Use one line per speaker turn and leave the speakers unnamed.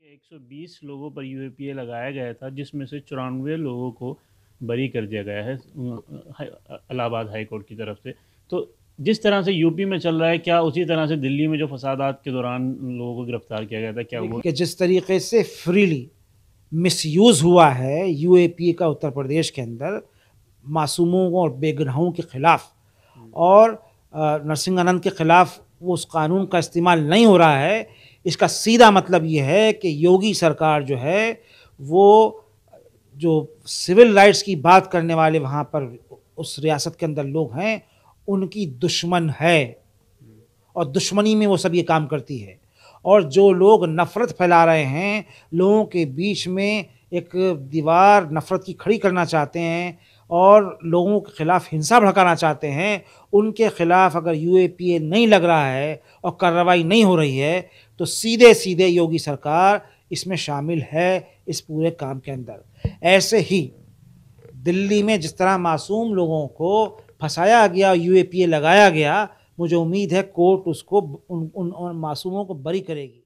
120 लोगों पर यूएपीए लगाया गया था, जिसमें से 94 लोगों को बरी कर दिया गया है इलाहाबाद हाई कोर्ट की तरफ से। तो जिस तरह से यूपी में चल रहा है, क्या उसी तरह से दिल्ली में जो फसादात के दौरान लोगों को गिरफ्तार किया गया था, क्या वो?
कि जिस तरीके से फ्रीली मिसयूज़ हुआ है यूएपीए का उत्तर प्रदेश के अंदर मासूमों और बेगुनाहों के खिलाफ, और नरसिंह आनंद के खिलाफ वो उस कानून का इस्तेमाल नहीं हो रहा है, इसका सीधा मतलब ये है कि योगी सरकार जो है वो जो सिविल राइट्स की बात करने वाले वहाँ पर उस रियासत के अंदर लोग हैं, उनकी दुश्मन है और दुश्मनी में वो सब ये काम करती है। और जो लोग नफ़रत फैला रहे हैं, लोगों के बीच में एक दीवार नफ़रत की खड़ी करना चाहते हैं और लोगों के ख़िलाफ़ हिंसा भड़काना चाहते हैं, उनके ख़िलाफ़ अगर यूएपीए नहीं लग रहा है और कार्रवाई नहीं हो रही है, तो सीधे सीधे योगी सरकार इसमें शामिल है इस पूरे काम के अंदर। ऐसे ही दिल्ली में जिस तरह मासूम लोगों को फंसाया गया, यूएपीए लगाया गया, मुझे उम्मीद है कोर्ट उसको उन मासूमों को बरी करेगी।